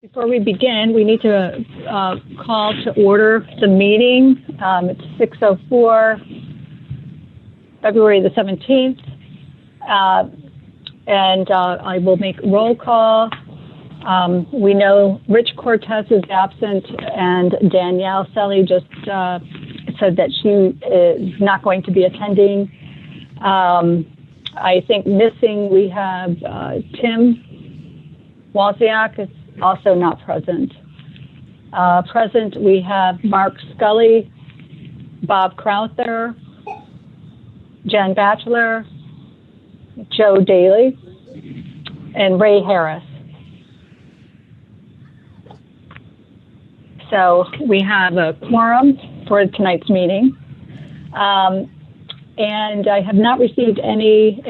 Before we begin, we need to call to order the meeting. It's 6:04, February the 17th. And I will make roll call. We know Rich Cortez is absent, and Danielle Selly just said that she is not going to be attending. I think missing we have Tim Wozniak is also not present. Present we have Mark Scully, Bob Crowther, Jen Batchelor, Joe Daly, and Ray Harris. So we have a quorum for tonight's meeting. And I have not received any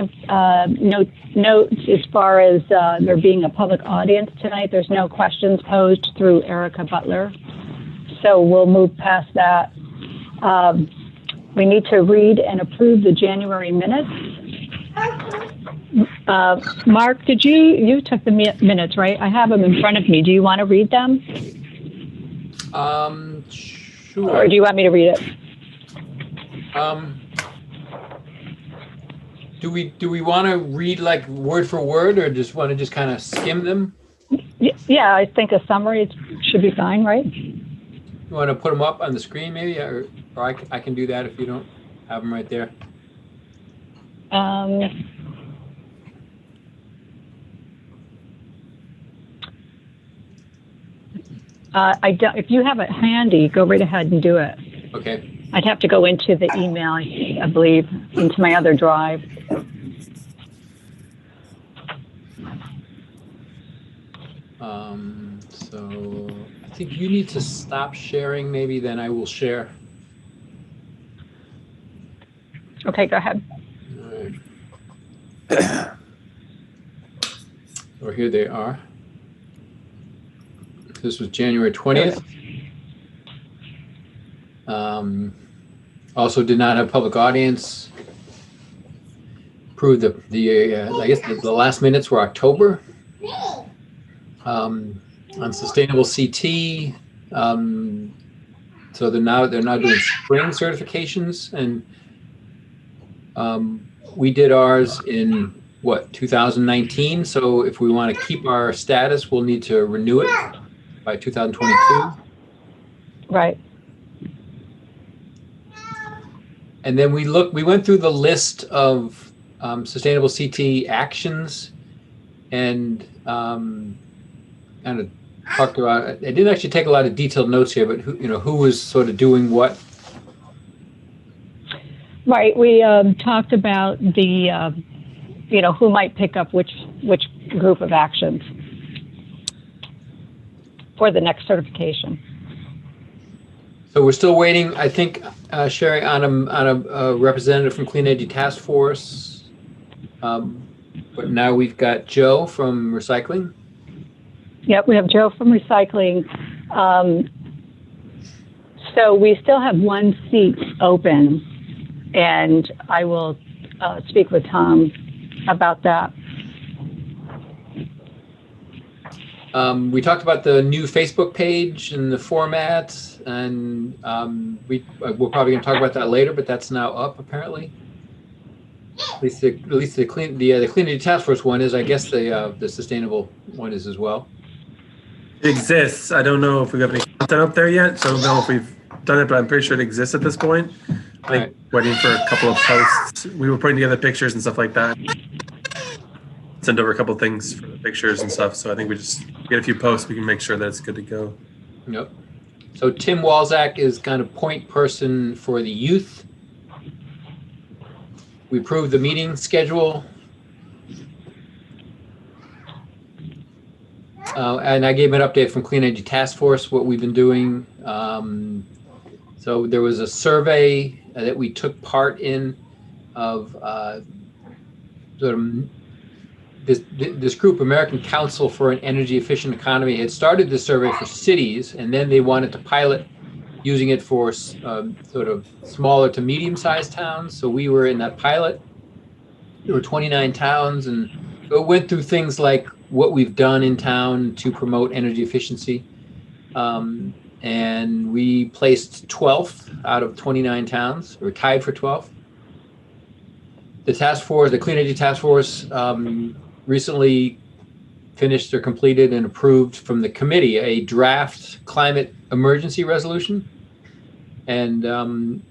notes as far as there being a public audience tonight. There's no questions posed through Erica Butler. So we'll move past that. We need to read and approve the January minutes. Mark, did you took the minutes, right? I have them in front of me. Do you want to read them? Sure. Or do you want me to read it? Do we want to read like word for word, or just want to just kind of skim them? Yeah, I think a summary should be fine, right? You want to put them up on the screen, maybe, or I can do that if you don't have them right there. I don't. If you have it handy, go right ahead and do it. Okay. I'd have to go into the email, I believe, into my other drive. So I think you need to stop sharing, maybe, then I will share. Okay, go ahead. All right. So here they are. This was January 20th. Also did not have public audience. Approved I guess the last minutes were October. On sustainable CT, so they're now doing spring certifications, and we did ours in 2019. So if we want to keep our status, we'll need to renew it by 2022. Right. And then we went through the list of sustainable CT actions, and kind of talked about. I didn't actually take a lot of detailed notes here, but who was sort of doing what. Right. We talked about the who might pick up which group of actions for the next certification. So we're still waiting, I think, Sherry, on a representative from Clean Energy Task Force. But now we've got Joe from recycling. Yep, we have Joe from recycling. So we still have one seat open, and I will speak with Tom about that. We talked about the new Facebook page and the format, and we're probably going to talk about that later, but that's now up apparently. At least the Clean Energy Task Force one is. I guess the sustainable one is as well. It exists. I don't know if we have any content up there yet, so I don't know if we've done it, but I'm pretty sure it exists at this point. I think waiting for a couple of posts. We were putting together pictures and stuff like that. Send over a couple of things for the pictures and stuff. So I think we just get a few posts. We can make sure that it's good to go. Yep. So Tim Walzak is kind of point person for the youth. We approved the meeting schedule. And I gave an update from Clean Energy Task Force, what we've been doing. So there was a survey that we took part in of sort of this group, American Council for an Energy Efficient Economy, had started this survey for cities, and then they wanted to pilot using it for sort of smaller to medium-sized towns. So we were in that pilot. There were 29 towns, and it went through things like what we've done in town to promote energy efficiency. And we placed 12th out of 29 towns. We're tied for 12th. The task force, the Clean Energy Task Force, recently finished or completed and approved from the committee a draft climate emergency resolution. And the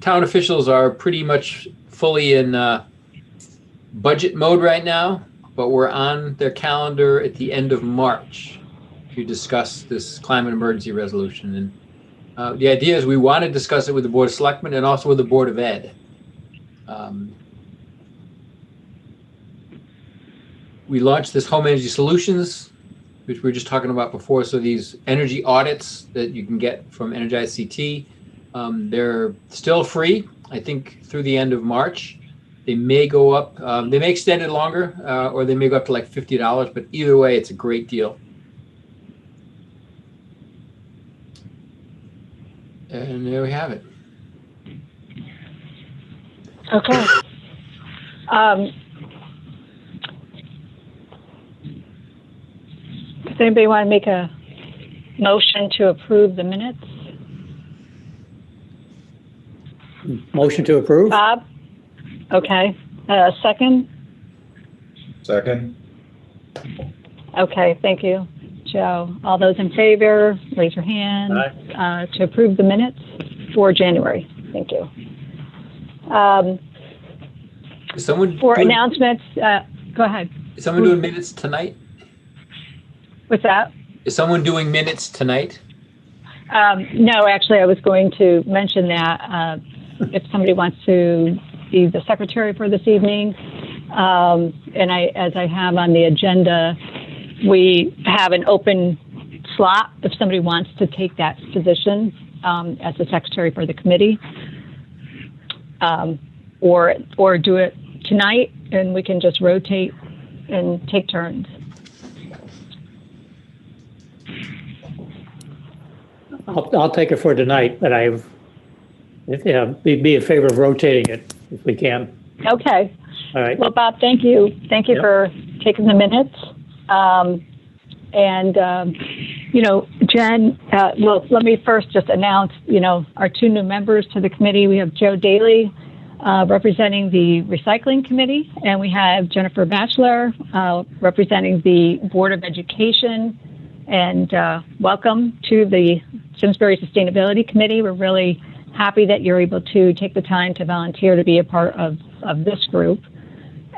town officials are pretty much fully in budget mode right now, but we're on their calendar at the end of March to discuss this climate emergency resolution. And the idea is we want to discuss it with the Board of Selectmen and also with the Board of Ed. We launched this Home Energy Solutions, which we were just talking about before. So these energy audits that you can get from Energize CT, they're still free, I think, through the end of March. They may go up, they may extend it longer, or they may go up to like $50, but either way, it's a great deal. And there we have it. Okay. Does anybody want to make a motion to approve the minutes? Motion to approve? Bob? Okay. Second? Second. Okay, thank you. Joe, all those in favor, raise your hand. To approve the minutes for January. Thank you. Is someone For doing, announcements, go ahead. is someone doing minutes tonight? What's that? Is someone doing minutes tonight? No, actually, I was going to mention that if somebody wants to be the secretary for this evening, and as I have on the agenda, we have an open slot if somebody wants to take that position as the secretary for the committee, or do it tonight, and we can just rotate and take turns. I'll take it for tonight, but be in favor of rotating it if we can. Okay. All right. Well, Bob, thank you. Thank you for taking the minutes. Jen, well, let me first just announce, our two new members to the committee. We have Joe Daly representing the Recycling Committee, and we have Jennifer Batchelor representing the Board of Education. And welcome to the Simsbury Sustainability Committee. We're really happy that you're able to take the time to volunteer to be a part of this group.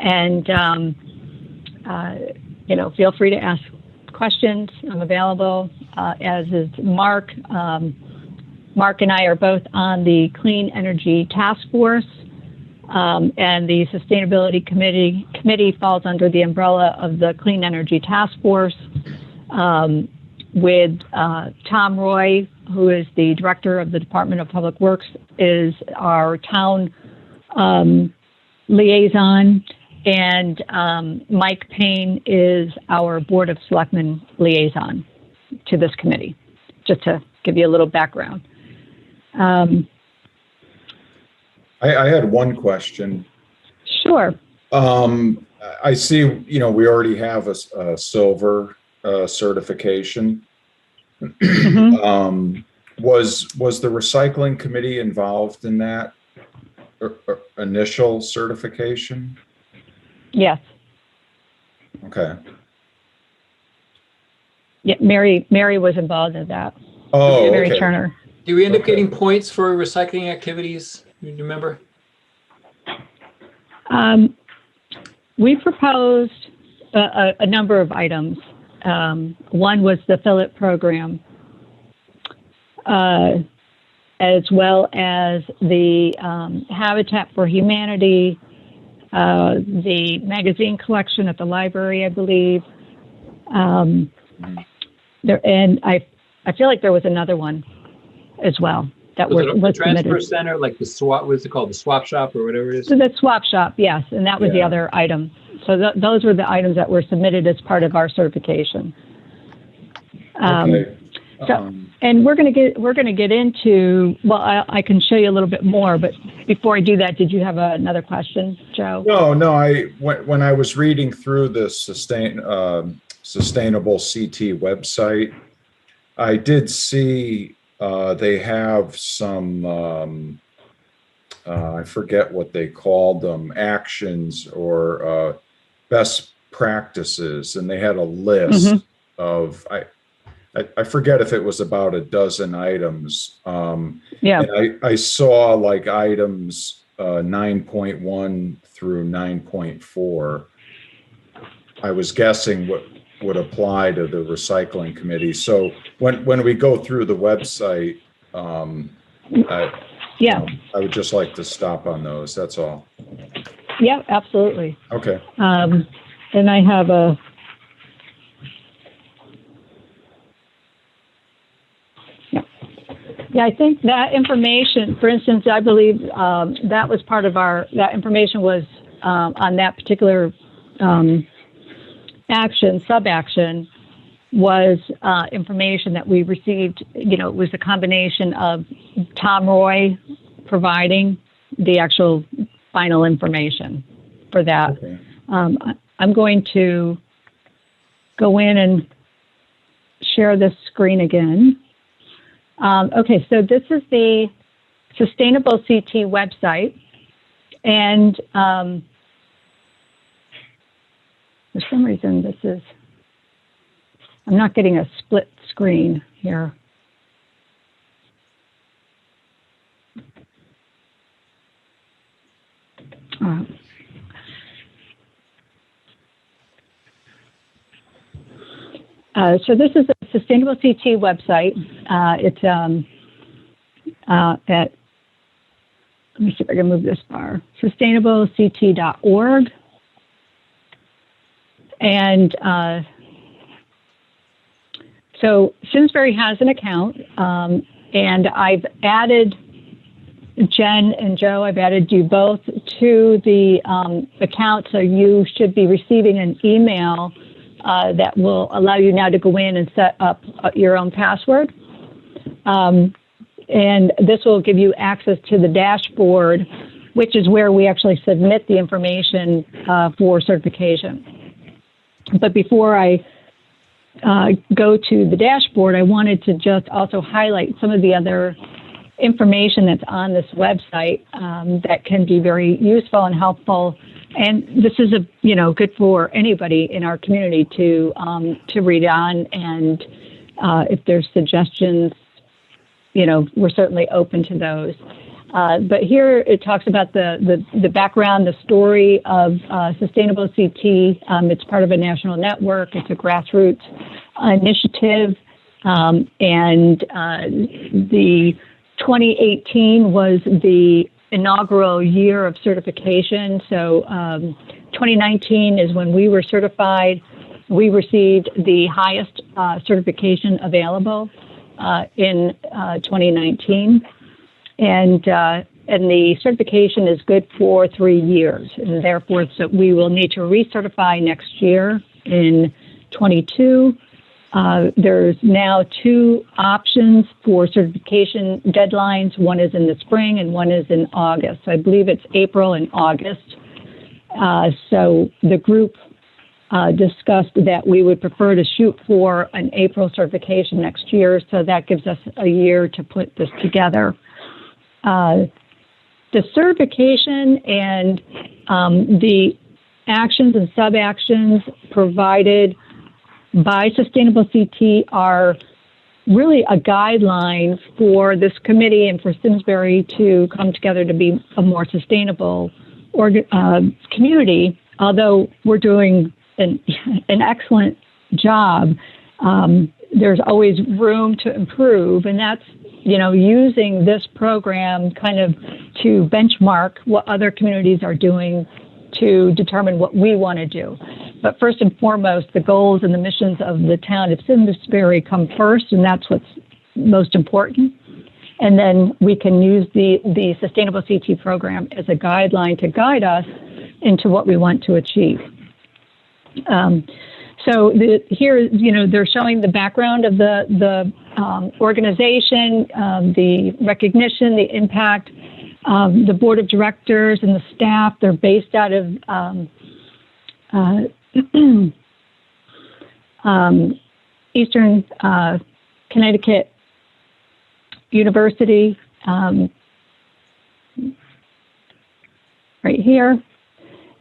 And, feel free to ask questions. I'm available, as is Mark. Mark and I are both on the Clean Energy Task Force, and the Sustainability Committee falls under the umbrella of the Clean Energy Task Force. With Tom Roy, who is the director of the Department of Public Works, is our town liaison, and Mike Payne is our Board of Selectmen liaison to this committee, just to give you a little background. I had one question. Sure. I see, we already have a silver certification. Mm-hmm. Was the recycling committee involved in that initial certification? Yes. Okay. Yeah, Mary was involved in that. Oh, Mary okay. Turner. Do we end up getting points for recycling activities? Do you remember? We proposed a number of items. One was the Fill It program, as well as the Habitat for Humanity, the magazine collection at the library, I believe. And I feel like there was another one as well that was the transfer submitted. center, like the swap, what's it called, the swap shop or whatever it is? So the swap shop, yes, and that was the other item. So those were the items that were submitted as part of our certification. Okay. So, and we're going to get into, well, I can show you a little bit more, but before I do that, did you have another question, Joe? No. When I was reading through this Sustainable CT website, I did see they have some, I forget what they called them, actions or best practices, and they had a list of, I forget if it was about a dozen items. Yeah. And I saw like items 9.1 through 9.4. I was guessing what would apply to the recycling committee. So when we go through the website, I would just like to stop on those. That's all. Yeah, absolutely. Okay. And I have a, yeah, I think that information, for instance, I believe that was part of that information was on that particular sub-action was information that we received. You know, it was a combination of Tom Roy providing the actual final information for that. Okay. I'm going to go in and share this screen again. Okay, so this is the Sustainable CT website, and for some reason I'm not getting a split screen here. So this is the Sustainable CT website. It's at, let me see if I can move this bar, sustainableCT.org. And so Simsbury has an account, and I've added Jen and Joe, I've added you both to the account, so you should be receiving an email that will allow you now to go in and set up your own password. And this will give you access to the dashboard, which is where we actually submit the information for certification. But before I go to the dashboard, I wanted to just also highlight some of the other information that's on this website that can be very useful and helpful. And this is good for anybody in our community to read on. And if there's suggestions, we're certainly open to those. But here it talks about the background, the story of Sustainable CT. It's part of a national network. It's a grassroots initiative. And the 2018 was the inaugural year of certification. So 2019 is when we were certified. We received the highest certification available in 2019. And the certification is good for 3 years. And therefore, so we will need to recertify next year in 22. There's now 2 options for certification deadlines. One is in the spring and one is in August. So I believe it's April and August. So the group discussed that we would prefer to shoot for an April certification next year. So that gives us a year to put this together. The certification and the actions and sub-actions provided by Sustainable CT are really a guideline for this committee and for Simsbury to come together to be a more sustainable community. Although we're doing an excellent job, there's always room to improve, and that's using this program kind of to benchmark what other communities are doing to determine what we want to do. But first and foremost, the goals and the missions of the town of Simsbury come first, and that's what's most important. And then we can use the Sustainable CT program as a guideline to guide us into what we want to achieve. So here, they're showing the background of the organization, the recognition, the impact, the board of directors and the staff. They're based out of Eastern Connecticut University, right here.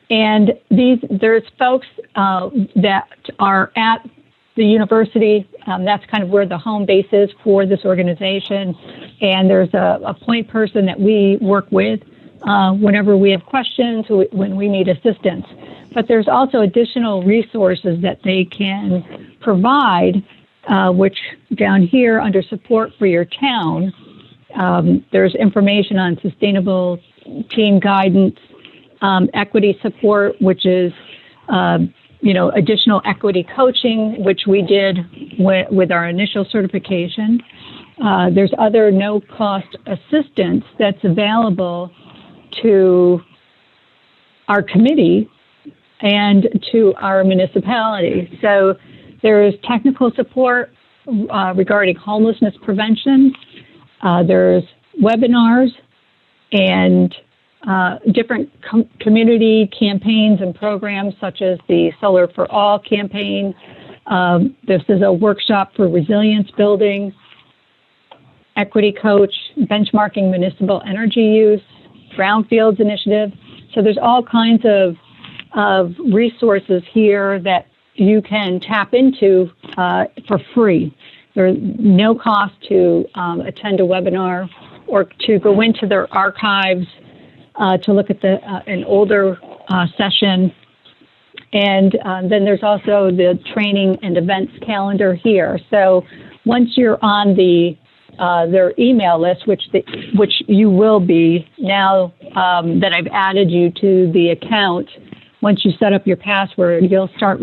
And there's folks that are at the university. That's kind of where the home base is for this organization. And there's a point person that we work with whenever we have questions, when we need assistance. But there's also additional resources that they can provide, which down here under support for your town, there's information on sustainable team guidance, equity support, which is additional equity coaching, which we did with our initial certification. There's other no-cost assistance that's available to our committee and to our municipality. So there's technical support regarding homelessness prevention. There's webinars and different community campaigns and programs, such as the Solar for All campaign. This is a workshop for resilience building, equity coach, benchmarking municipal energy use, brownfields initiative. So there's all kinds of resources here that you can tap into for free. There's no cost to attend a webinar or to go into their archives to look at an older session. And then there's also the training and events calendar here. So once you're on their email list, which you will be now that I've added you to the account, once you set up your password, you should start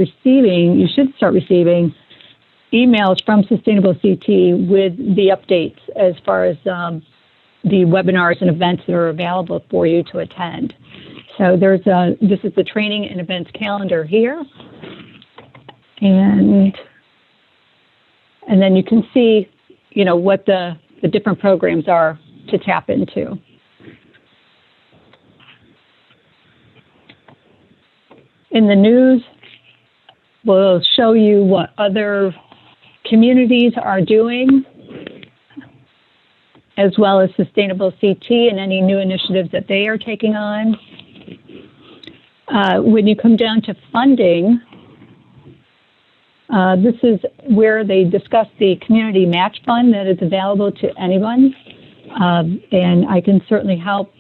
receiving emails from Sustainable CT with the updates as far as the webinars and events that are available for you to attend. So this is the training and events calendar here. And then you can see, what the different programs are to tap into. In the news, we'll show you what other communities are doing, as well as Sustainable CT and any new initiatives that they are taking on. When you come down to funding, this is where they discuss the community match fund that is available to anyone. And I can certainly help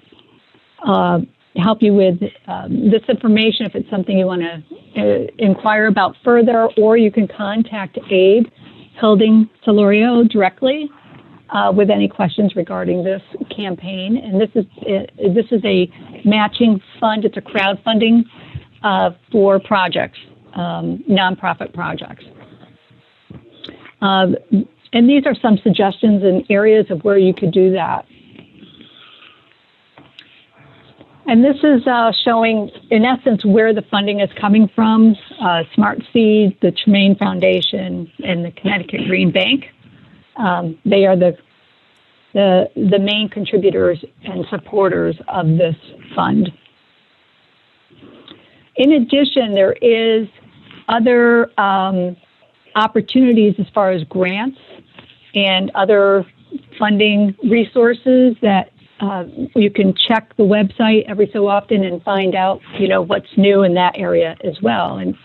you with this information if it's something you want to inquire about further, or you can contact Abe Hilding Solorio directly with any questions regarding this campaign. And this is a matching fund. It's a crowdfunding for projects, nonprofit projects. And these are some suggestions and areas of where you could do that. And this is showing, in essence, where the funding is coming from. Smart Seed, the Tremaine Foundation, and the Connecticut Green Bank. They are the main contributors and supporters of this fund. In addition, there is other opportunities as far as grants and other funding resources that you can check the website every so often and find out, what's new in that area as well. And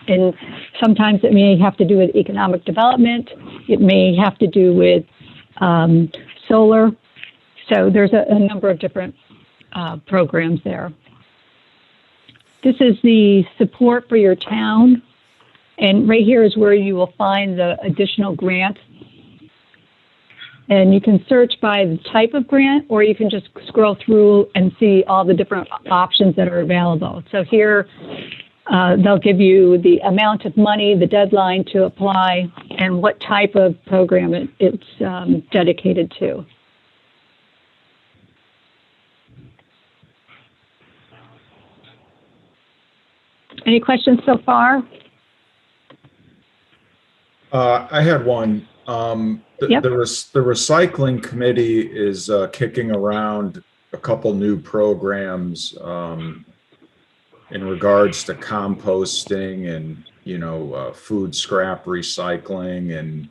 sometimes it may have to do with economic development. It may have to do with solar. So there's a number of different programs there. This is the support for your town. And right here is where you will find the additional grants. And you can search by the type of grant, or you can just scroll through and see all the different options that are available. So here, they'll give you the amount of money, the deadline to apply, and what type of program it's dedicated to. Any questions so far? I had one. Yep. The recycling committee is kicking around a couple new programs in regards to composting and, food scrap recycling, and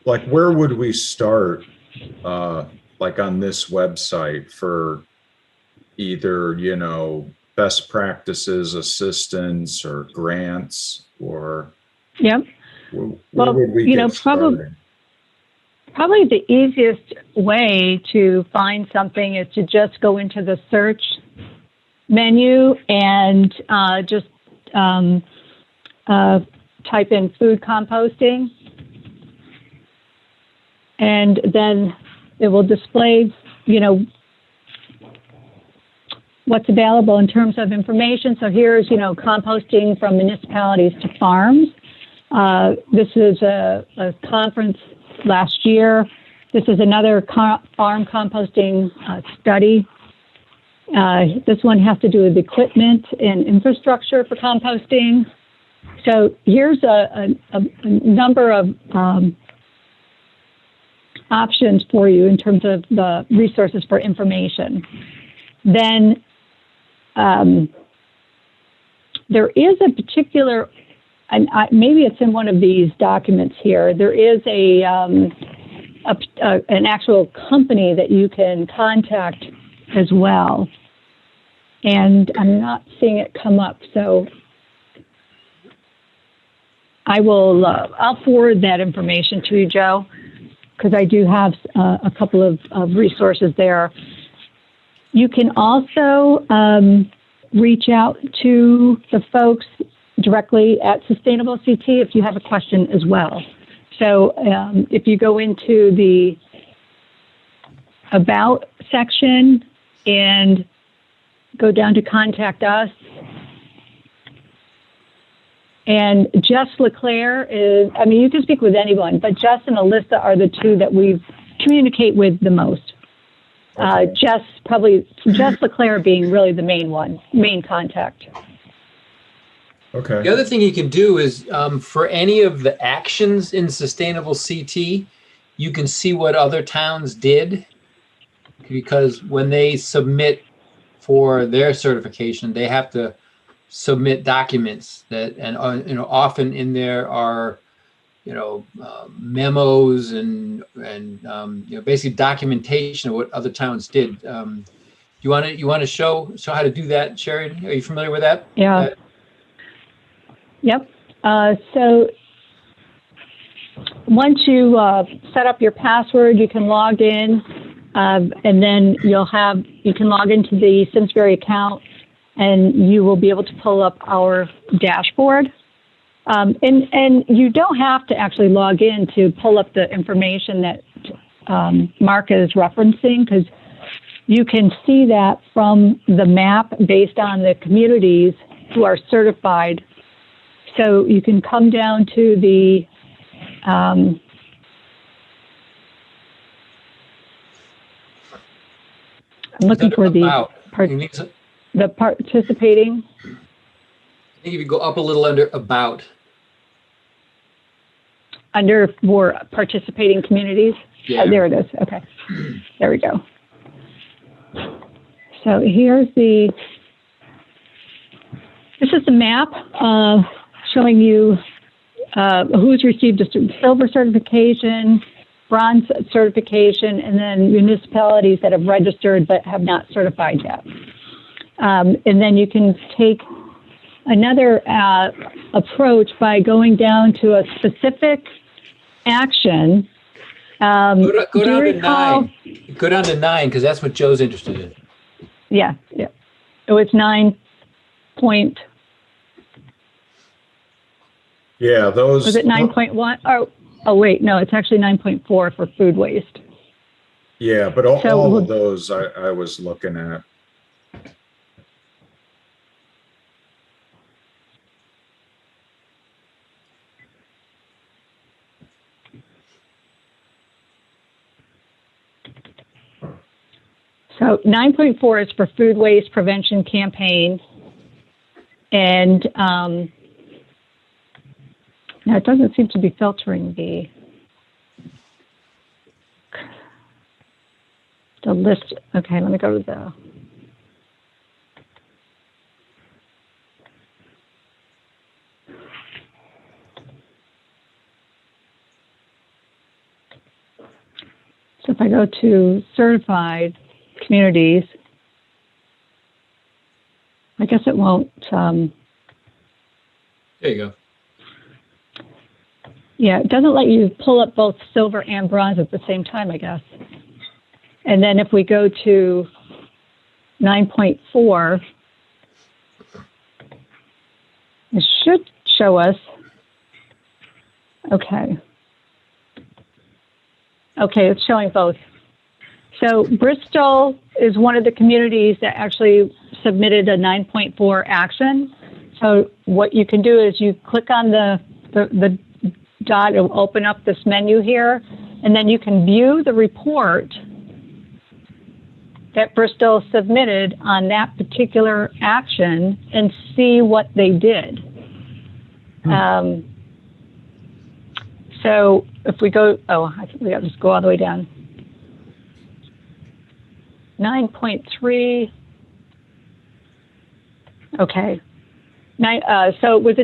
like, where would we start, like on this website for either, best practices, assistance, or grants, or Yep. where would we get started? Probably the easiest way to find something is to just go into the search menu and just type in food composting. And then it will display, what's available in terms of information. So here's, composting from municipalities to farms. This is a conference last year. This is another farm composting study. This one has to do with equipment and infrastructure for composting. So here's a number of options for you in terms of the resources for information. Then there is a particular, and maybe it's in one of these documents here, there is an actual company that you can contact as well. And I'm not seeing it come up, so I'll forward that information to you, Joe, because I do have a couple of resources there. You can also reach out to the folks directly at Sustainable CT if you have a question as well. So if you go into the About section and go down to Contact Us, and Jess LeClaire is, you can speak with anyone, but Jess and Alyssa are the two that we communicate with the most. Okay. Jess LeClaire being really the main contact. Okay. The other thing you can do is for any of the actions in Sustainable CT, you can see what other towns did, because when they submit for their certification, they have to submit documents that, and often in there are, memos and basically documentation of what other towns did. You want to show how to do that, Sherry? Are you familiar with that? Yeah. Yep. So once you set up your password, you can log in, and then you can log into the Simsbury account, and you will be able to pull up our dashboard. And you don't have to actually log in to pull up the information that Mark is referencing, because you can see that from the map based on the communities who are certified. So you can come down to the I'm looking for the participating. I think if you go up a little under About. Under for participating communities? Yeah. There it is. Okay. There we go. So here's this is the map showing you who's received a silver certification, bronze certification, and then municipalities that have registered but have not certified yet. And then you can take another approach by going down to a specific action. Go down to 9. Go down to 9, because that's what Joe's interested in. Yeah. Oh, it's 9 point. Yeah, those. Was it 9.1? Oh, wait, no, it's actually 9.4 for food waste. Yeah, but all of those I was looking at. So 9.4 is for food waste prevention campaign. And now it doesn't seem to be filtering the the list. Okay, let me go to the. So if I go to certified communities, I guess it won't. There you go. Yeah, it doesn't let you pull up both silver and bronze at the same time, I guess. And then if we go to 9.4, it should show us. Okay. Okay, it's showing both. So Bristol is one of the communities that actually submitted a 9.4 action. So what you can do is you click on the dot, it will open up this menu here, and then you can view the report that Bristol submitted on that particular action and see what they did. So if we go, I think we got to just go all the way down. 9.3. Okay. So it was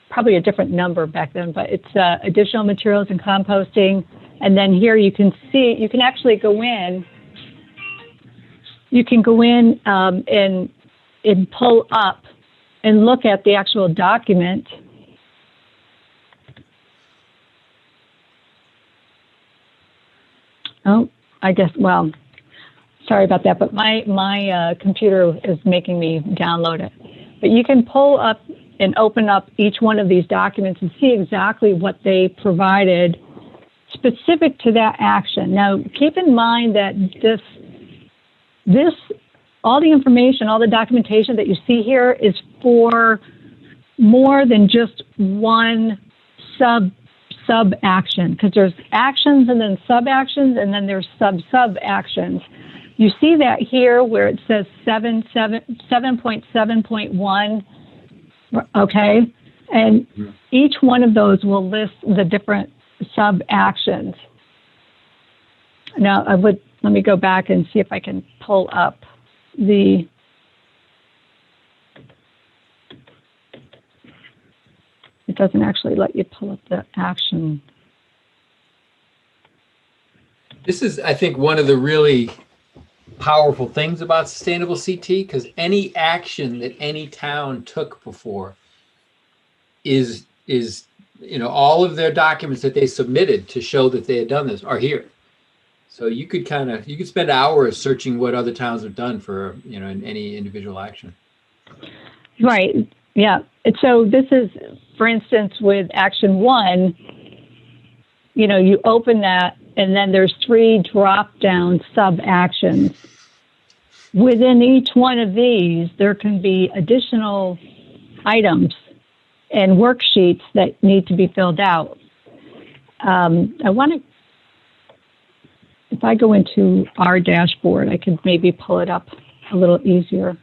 probably a different number back then, but it's additional materials and composting. And then here you can see, you can actually go in. You can go in and pull up and look at the actual document. Oh, I guess, well, sorry about that, but my computer is making me download it. But you can pull up and open up each one of these documents and see exactly what they provided specific to that action. Now, keep in mind that this all the information, all the documentation that you see here is for more than just one sub action, because there's actions and then sub actions and then there's sub actions. You see that here where it says 7.7.1, okay? And each one of those will list the different sub actions. Now let me go back and see if I can pull up the it doesn't actually let you pull up the action. This is, I think, one of the really powerful things about sustainable CT, because any action that any town took before is all of their documents that they submitted to show that they had done this are here. So you could spend hours searching what other towns have done for in any individual action. Right. Yeah. And so this is, for instance, with action 1, you open that and then there's 3 drop-down sub-actions. Within each one of these, there can be additional items and worksheets that need to be filled out. If I go into our dashboard, I could maybe pull it up a little easier.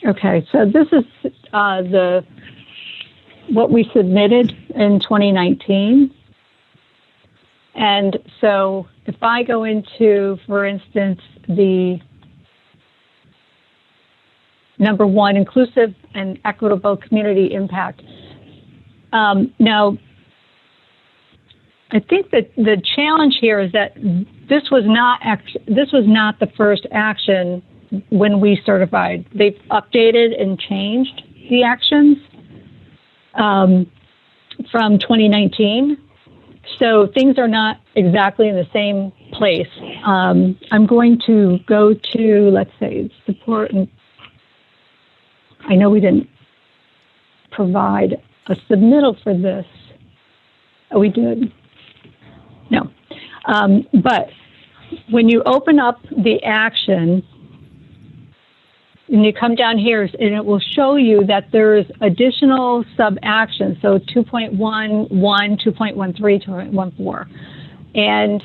Okay, so this is what we submitted in 2019. And so if I go into, for instance, the number 1, inclusive and equitable community impact. Now, I think that the challenge here is that this was not the first action when we certified. They've updated and changed the actions from 2019. So things are not exactly in the same place. I'm going to go to, let's say, support. And I know we didn't provide a submittal for this. Oh, we did. No. But when you open up the action, and you come down here, and it will show you that there's additional sub-actions, so 2.11, 2.13, 2.14. And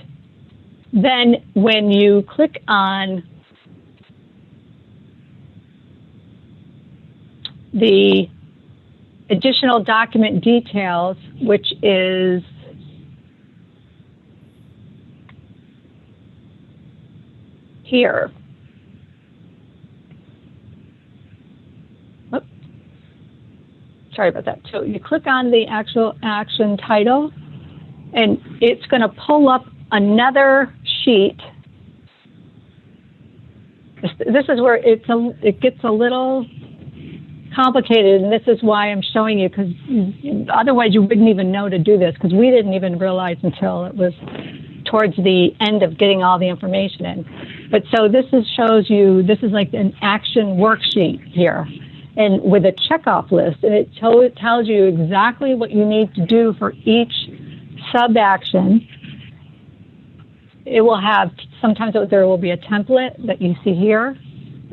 Then when you click on the additional document details, which is here. Oops. Sorry about that. So you click on the actual action title, and it's going to pull up another sheet. This is where it gets a little complicated, and this is why I'm showing you, because otherwise you wouldn't even know to do this, because we didn't even realize until it was towards the end of getting all the information in. But so this shows you, this is like an action worksheet here, and with a checkoff list, and it tells you exactly what you need to do for each sub-action. It will have, sometimes there will be a template that you see here.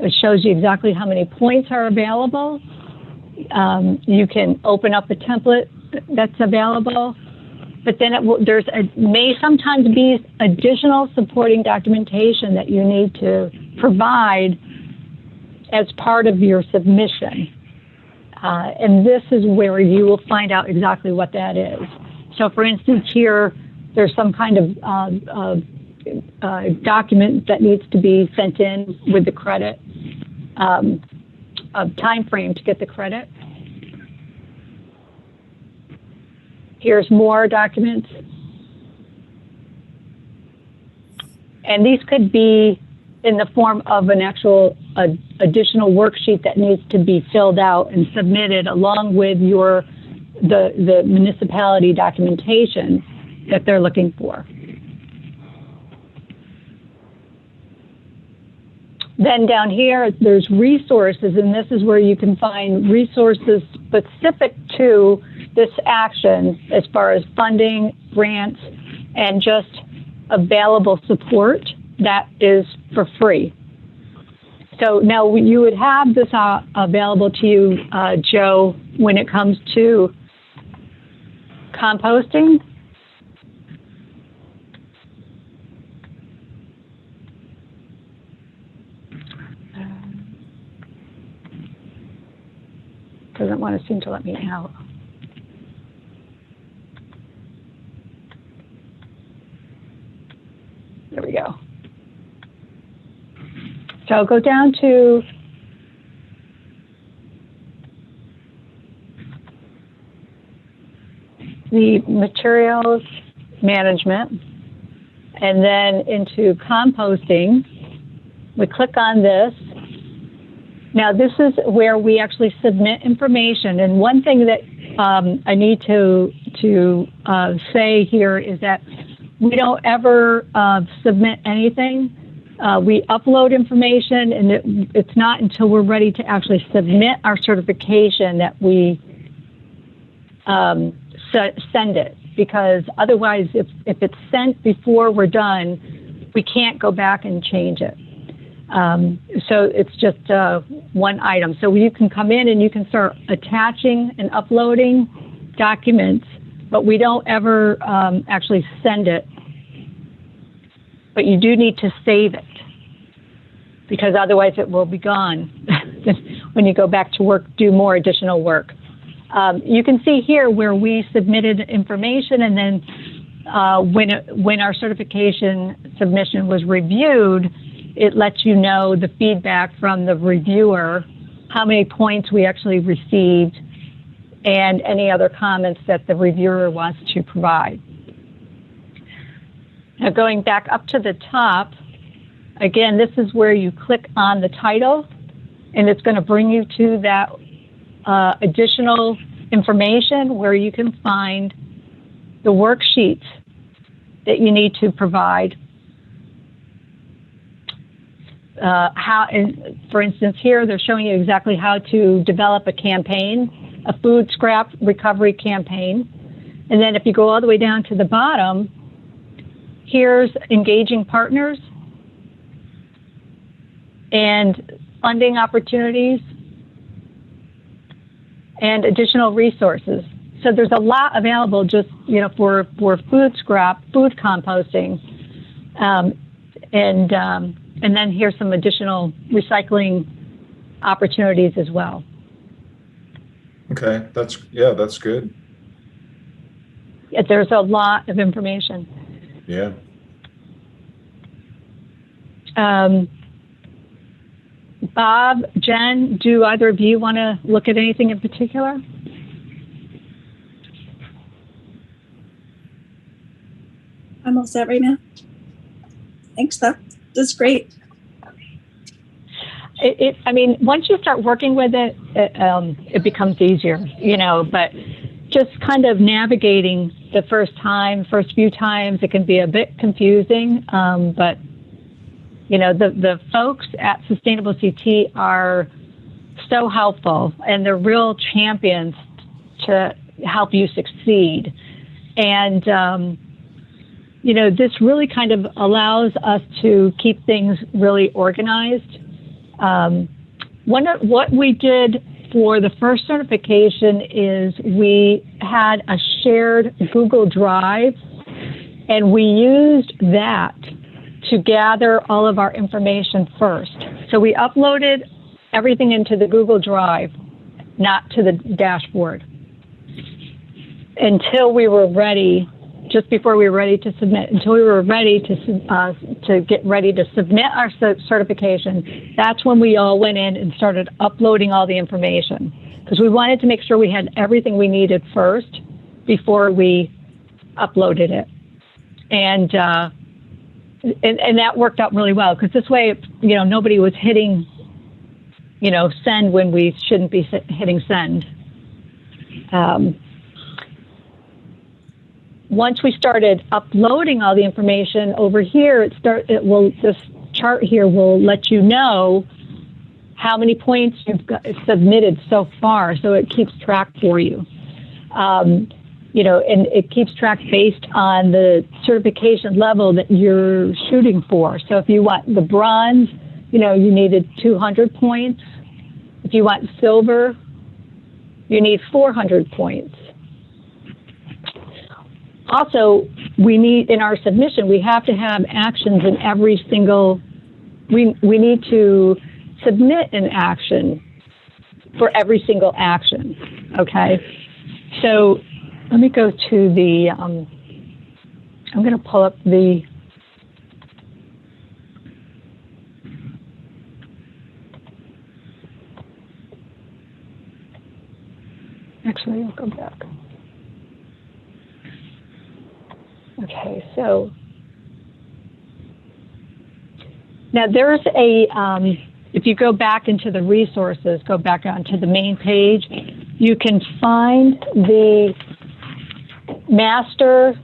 It shows you exactly how many points are available. You can open up a template that's available, but then may sometimes be additional supporting documentation that you need to provide as part of your submission. And this is where you will find out exactly what that is. So for instance, here, there's some kind of document that needs to be sent in with the credit, a time frame to get the credit. Here's more documents. And these could be in the form of an actual additional worksheet that needs to be filled out and submitted along with the municipality documentation that they're looking for. Then down here, there's resources, and this is where you can find resources specific to this action as far as funding, grants, and just available support that is for free. So now you would have this available to you, Joe, when it comes to composting. Doesn't want to seem to let me out. There we go. So I'll go down to the materials management and then into composting. We click on this. Now, this is where we actually submit information. And one thing that I need to say here is that we don't ever submit anything. We upload information, and it's not until we're ready to actually submit our certification that we send it. Because otherwise, if it's sent before we're done, we can't go back and change it. So it's just one item. So you can come in and you can start attaching and uploading documents, but we don't ever actually send it. But you do need to save it, because otherwise it will be gone when you go back to work, do more additional work. You can see here where we submitted information, and then when our certification submission was reviewed, it lets you know the feedback from the reviewer, how many points we actually received, and any other comments that the reviewer wants to provide. Now going back up to the top, again, this is where you click on the title, and it's going to bring you to that additional information where you can find the worksheets that you need to provide. For instance, here they're showing you exactly how to develop a campaign, a food scrap recovery campaign. And then if you go all the way down to the bottom, here's engaging partners and funding opportunities and additional resources. So there's a lot available just, for food scrap, food composting. And then here's some additional recycling opportunities as well. Okay, that's good. There's a lot of information. Yeah. Bob, Jen, do either of you want to look at anything in particular? I'm all set right now. Thanks, though. That's great. I mean, once you start working with it, it becomes easier, but just kind of navigating the first few times, it can be a bit confusing. But, the folks at Sustainable CT are so helpful, and they're real champions to help you succeed. And, this really kind of allows us to keep things really organized. What we did for the first certification is we had a shared Google Drive, and we used that to gather all of our information first. So we uploaded everything into the Google Drive, not to the dashboard, until we were ready. Just before we were ready to submit, until we were ready to get ready to submit our certification, that's when we all went in and started uploading all the information, because we wanted to make sure we had everything we needed first before we uploaded it. And that worked out really well, because this way, nobody was hitting, send when we shouldn't be hitting send. Once we started uploading all the information over here, this chart here will let you know how many points you've submitted so far. So it keeps track for you. And it keeps track based on the certification level that you're shooting for. So if you want the bronze, you needed 200 points. If you want silver, you need 400 points. Also, we need, in our submission, we have to have actions in every single, we need to submit an action for every single action, okay? So let me go to the, I'm going to pull up the, actually, I'll go back. Okay, so now there's if you go back into the resources, go back onto the main page, you can find the master,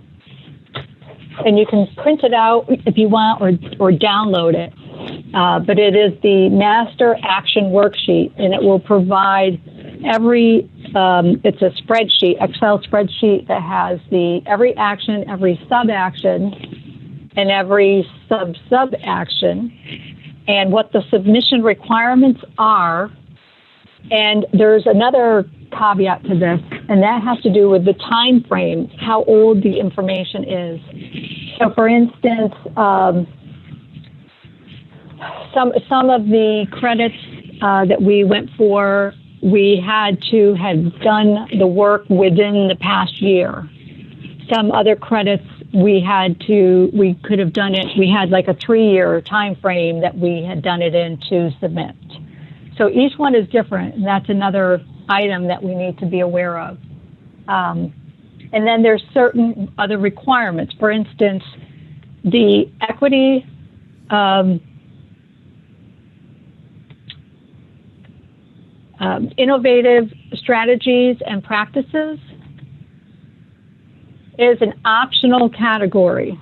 and you can print it out if you want, or download it. But it is the master action worksheet, and it will provide every, it's a spreadsheet, Excel spreadsheet that has every action, every sub-action, and every sub-action, and what the submission requirements are. And there's another caveat to this, and that has to do with the time frame, how old the information is. So for instance, some of the credits that we went for, we had to have done the work within the past year. Some other credits we could have done it, we had like a 3-year time frame that we had done it in to submit. So each one is different, and that's another item that we need to be aware of. And then there's certain other requirements. For instance, the equity innovative strategies and practices is an optional category.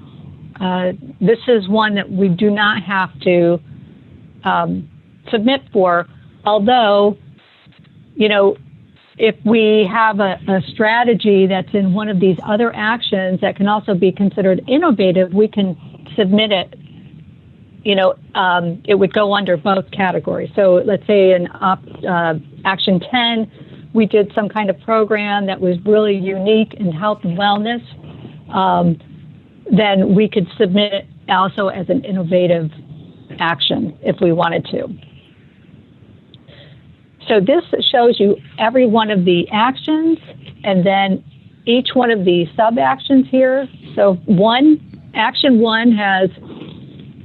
This is one that we do not have to submit for, although, if we have a strategy that's in one of these other actions that can also be considered innovative, we can submit it. It would go under both categories. So let's say in Action 10, we did some kind of program that was really unique in health and wellness. Then we could submit also as an innovative action if we wanted to. So this shows you every one of the actions and then each one of the sub-actions here. So action one has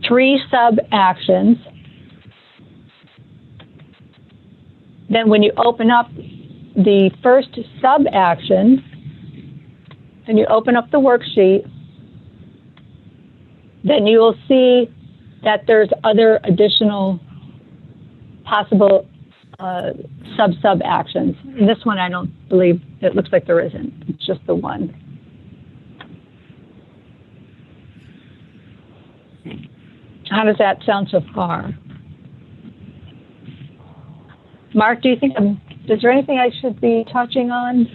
3 sub-actions. Then when you open up the first sub-action and you open up the worksheet, then you will see that there's other additional possible sub-actions. And this one, I don't believe, it looks like there isn't. It's just the one. How does that sound so far? Mark, do you think, is there anything I should be touching on?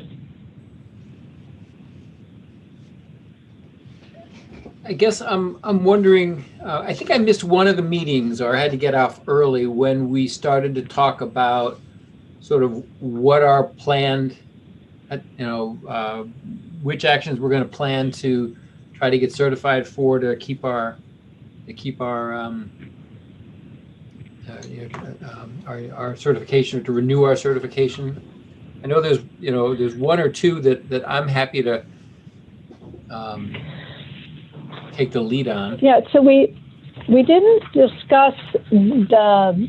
I guess I'm wondering, I think I missed one of the meetings or I had to get off early when we started to talk about sort of what our planned, which actions we're going to plan to try to get certified for to keep our certification or to renew our certification. I know there's one or two that I'm happy to take the lead on. Yeah, so we didn't discuss the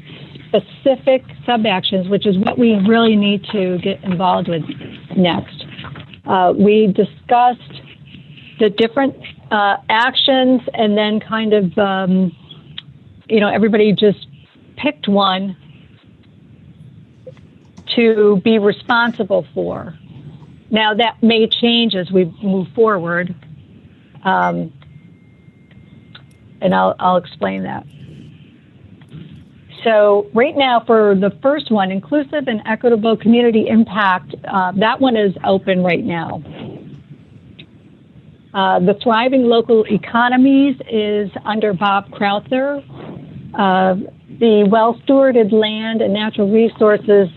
specific sub-actions, which is what we really need to get involved with next. We discussed the different actions and then kind of, everybody just picked one to be responsible for. Now that may change as we move forward. And I'll explain that. So right now for the first one, inclusive and equitable community impact, that one is open right now. The thriving local economies is under Bob Crowther. The well-stewarded land and natural resources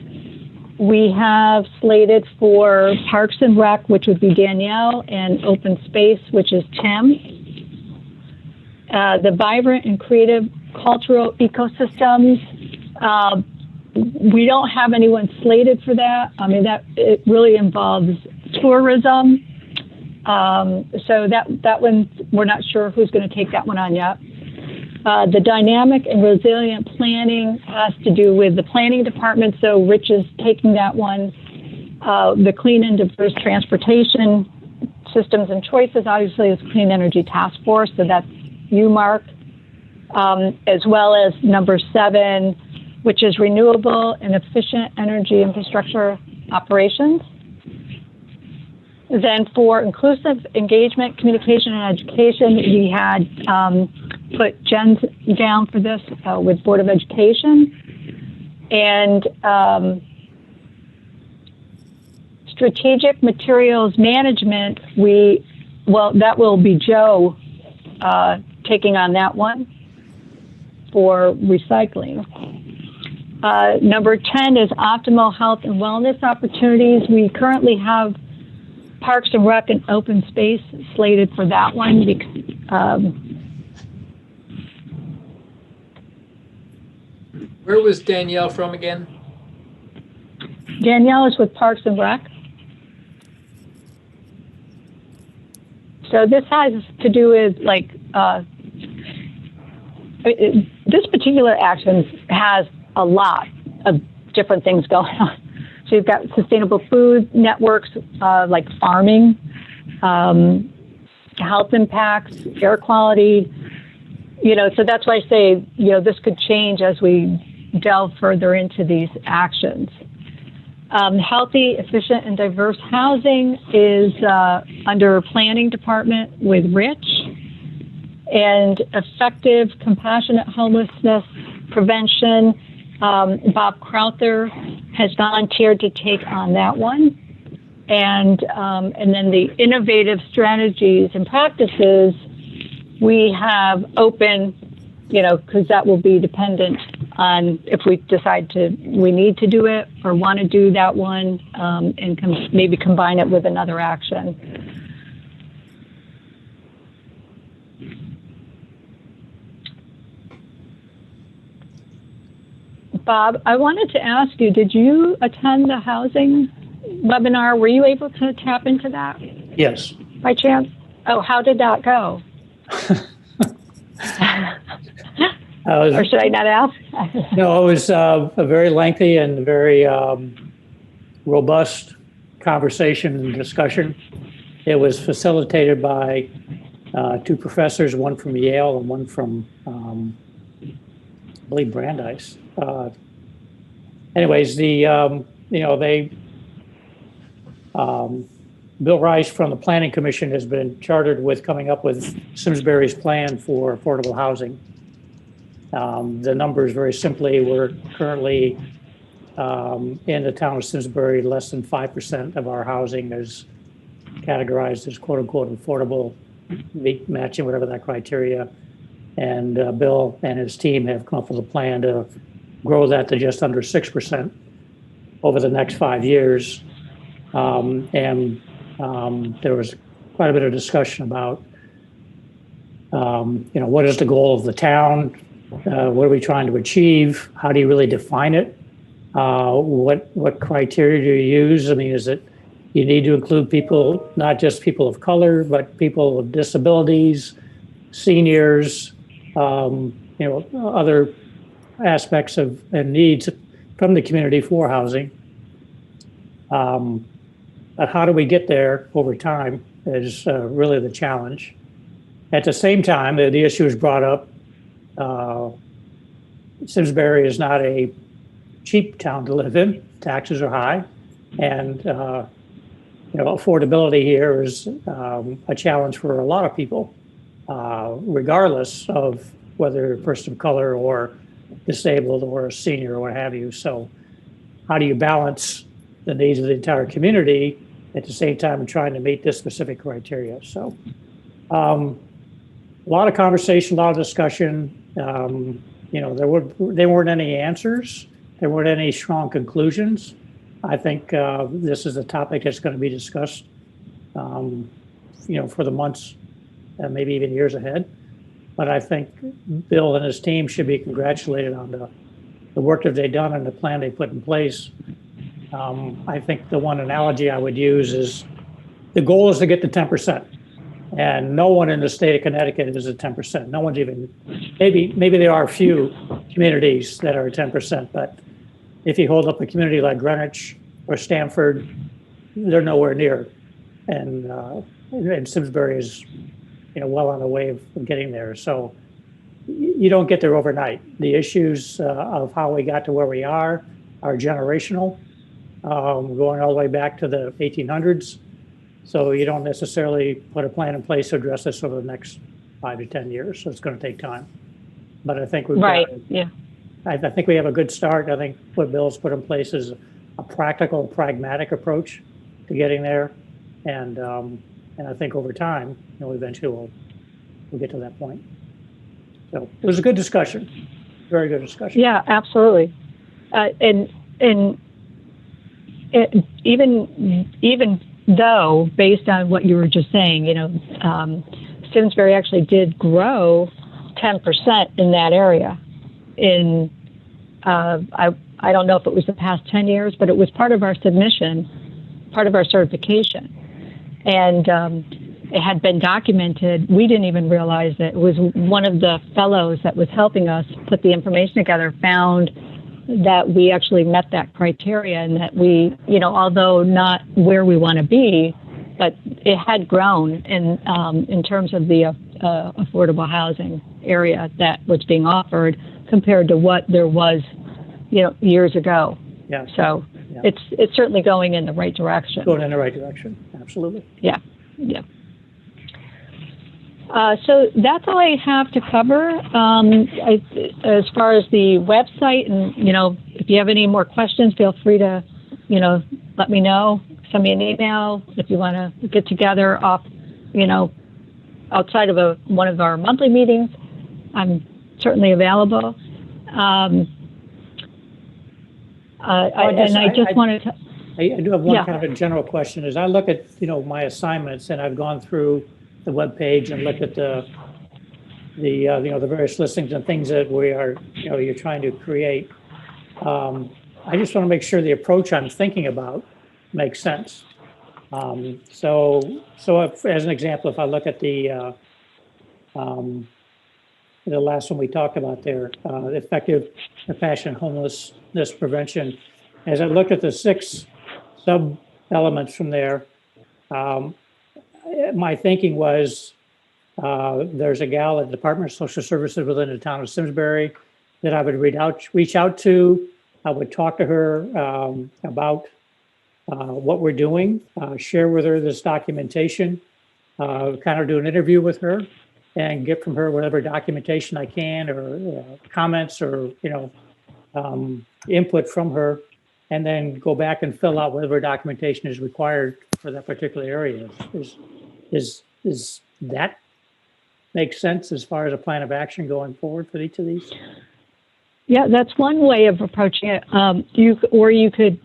we have slated for Parks and Rec, which would be Danielle, and Open Space, which is Tim. The vibrant and creative cultural ecosystems, we don't have anyone slated for that. I mean, it really involves tourism. So that one, we're not sure who's going to take that one on yet. The dynamic and resilient planning has to do with the planning department, so Rich is taking that one. The clean and diverse transportation systems and choices, obviously, is Clean Energy Task Force, so that's you, Mark, as well as number 7, which is renewable and efficient energy infrastructure operations. Then for inclusive engagement, communication, and education, we had put Jen down for this with Board of Education. And strategic materials management, that will be Joe taking on that one for recycling. Number 10 is optimal health and wellness opportunities. We currently have Parks and Rec and Open Space slated for that one. Where was Danielle from again? Danielle is with Parks and Rec. So this has to do with this particular action has a lot of different things going on. So you've got sustainable food networks like farming, health impacts, air quality, so that's why I say, this could change as we delve further into these actions. Healthy, efficient, and diverse housing is under planning department with Rich. And effective, compassionate homelessness prevention, Bob Crowther has volunteered to take on that one. And then the innovative strategies and practices we have open, because that will be dependent on if we decide we need to do it or want to do that one, and maybe combine it with another action. Bob, I wanted to ask you, did you attend the housing webinar? Were you able to tap into that Yes. by chance? Oh, how did that go? Or should I not ask? No, it was a very lengthy and very robust conversation and discussion. It was facilitated by two professors, one from Yale and one from, I believe, Brandeis. Anyways, Bill Rice from the Planning Commission has been chartered with coming up with Simsbury's plan for affordable housing. The numbers, very simply, we're currently in the town of Simsbury, less than 5% of our housing is categorized as quote unquote affordable, matching whatever that criteria. And Bill and his team have come up with a plan to grow that to just under 6% over the next 5 years. There was quite a bit of discussion about, what is the goal of the town? What are we trying to achieve? How do you really define it? What criteria do you use? I mean, is it you need to include people, not just people of color, but people with disabilities, seniors, other aspects of and needs from the community for housing. But how do we get there over time is really the challenge. At the same time, the issue is brought up. Simsbury is not a cheap town to live in. Taxes are high, and affordability here is a challenge for a lot of people, regardless of whether you're a person of color or disabled or a senior or what have you. So, how do you balance the needs of the entire community at the same time trying to meet this specific criteria? So, a lot of conversation, a lot of discussion. There weren't any answers. There weren't any strong conclusions. I think this is a topic that's going to be discussed, for the months and maybe even years ahead. But I think Bill and his team should be congratulated on the work that they've done and the plan they put in place. I think the one analogy I would use is the goal is to get to 10%. And no one in the state of Connecticut is at 10%. No one's even, maybe there are a few communities that are at 10%, but if you hold up a community like Greenwich or Stamford, they're nowhere near. And Simsbury is, well on the way of getting there. So you don't get there overnight. The issues of how we got to where we are generational, going all the way back to the 1800s. So you don't necessarily put a plan in place to address this over the next 5 to 10 years. So it's going to take time. But I think we've I think we have a good start. I think what Bill's put in place is a practical, pragmatic approach to getting there. And I think over time, eventually we'll get to that point. So it was a good discussion, very good discussion. Yeah, absolutely. And even though, based on what you were just saying, Simsbury actually did grow 10% in that area. I don't know if it was the past 10 years, but it was part of our submission, part of our certification. And it had been documented. We didn't even realize that it was one of the fellows that was helping us put the information together found that we actually met that criteria and that we, although not where we want to be, but it had grown in terms of the affordable housing area that was being offered compared to what there was, years ago. Yeah. So yeah. It's certainly going in the right direction. Going in the right direction, absolutely. Yeah. So that's all I have to cover. As far as the website, and if you have any more questions, feel free to, let me know. Send me an email if you want to get together off, outside of one of our monthly meetings. I'm certainly available. I do have one kind of a general question. As I look at, my assignments, and I've gone through the webpage and looked at the various listings and things that we are, you're trying to create. I just want to make sure the approach I'm thinking about makes sense. So if, as an example, if I look at the last one we talked about there, effective compassionate homelessness prevention, as I looked at the 6 sub elements from there, my thinking was there's a gal at the Department of Social Services within the town of Simsbury that I would reach out to. I would talk to her about what we're doing, share with her this documentation, kind of do an interview with her and get from her whatever documentation I can or comments or, input from her, and then go back and fill out whatever documentation is required for that particular area. Is that make sense as far as a plan of action going forward for each of these? Yeah, that's one way of approaching it. You could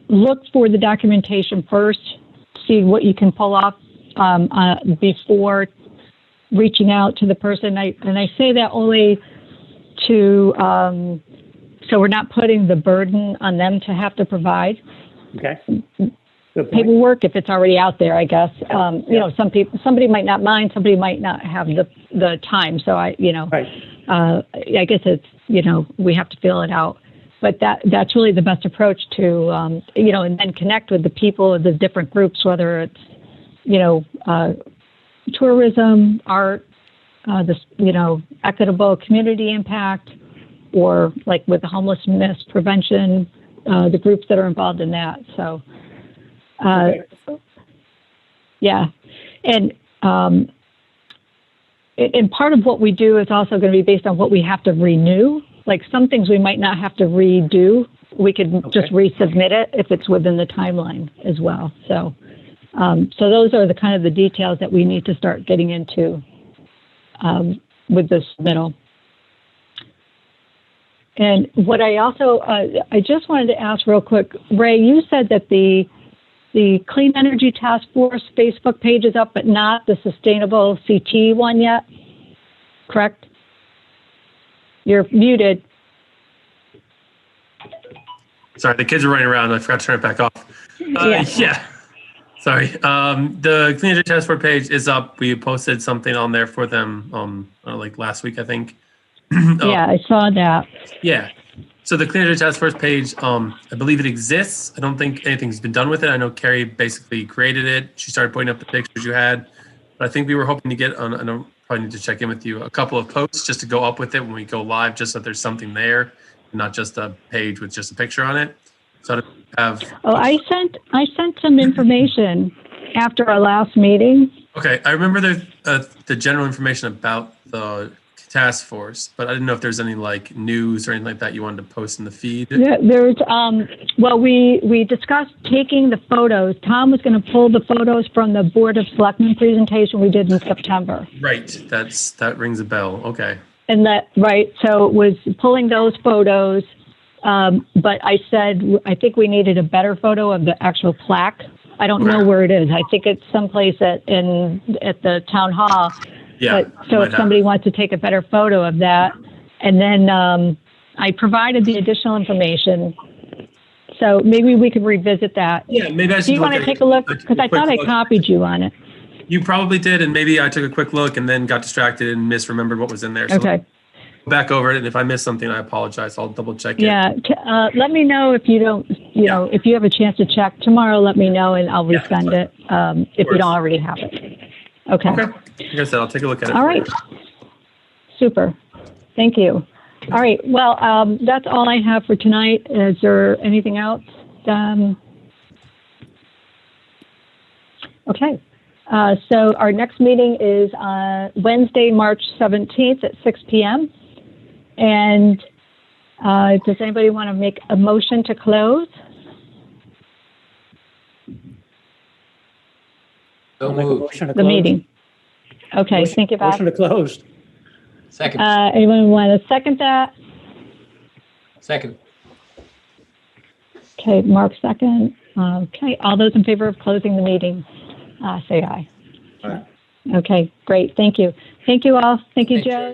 look for the documentation first, see what you can pull off before reaching out to the person. And I say that only to so we're not putting the burden on them to have to provide. Okay. Paperwork if it's already out there, I guess. Somebody might not mind, somebody might not have the time. So I guess it's, we have to fill it out. But that's really the best approach to, and then connect with the people of the different groups, whether it's, tourism, art, equitable community impact, or like with the homelessness prevention, the groups that are involved in that. So, yeah. And part of what we do is also going to be based on what we have to renew. Like some things we might not have to redo. We could just resubmit it if it's within the timeline as well. So, so those are the kind of the details that we need to start getting into with this submittal. And what I also, I just wanted to ask real quick, Ray, you said that the Clean Energy Task Force Facebook page is up, but not the Sustainable CT one yet, correct? You're muted. Sorry, the kids are running around. I forgot to turn it back off. Yeah. Sorry. The Clean Energy Task Force page is up. We posted something on there for them like last week, I think. Yeah, I saw that. Yeah. So the Clean Energy Task Force page, I believe it exists. I don't think anything's been done with it. I know Carrie basically created it. She started putting up the pictures you had. But I think we were hoping to get on, I know probably need to check in with you, a couple of posts just to go up with it when we go live, just so there's something there, not just a page with just a picture on it. So I don't have. Oh, I sent some information after our last meeting. Okay, I remember the general information about the task force, but I didn't know if there's any like news or anything like that you wanted to post in the feed. Yeah, there's well, we discussed taking the photos. Tom was going to pull the photos from the Board of Selectmen presentation we did in September. Right, that rings a bell. Okay. And so it was pulling those photos, but I said I think we needed a better photo of the actual plaque. I don't know where it is. I think it's someplace at the town hall. Yeah. But, so if somebody wants to take a better photo of that, and then I provided the additional information. So maybe we could revisit that. Yeah, maybe I should. Do you want to take a look? Because I thought I copied you on it. You probably did, and maybe I took a quick look and then got distracted and misremembered what was in there. So okay. Go back over it, and if I missed something, I apologize. I'll double check it. Yeah. Let me know if you don't. Know, if you have a chance to check tomorrow. Let me know, and I'll resend it if you don't already have it. Okay. Like I said, I'll take a look at it. All right. Super. Thank you. All right. Well, that's all I have for tonight. Is there anything else? Okay. So our next meeting is Wednesday, March 17th at 6 p.m. And does anybody want to make a motion to close? So moved. The meeting. Okay, thank you, Bob. Motion to close. Second. Anyone want to second that? Second. Okay, Mark second. Okay, all those in favor of closing the meeting, say aye. Aye. Okay, great. Thank you. Thank you all. Thank you, Thanks, Joe.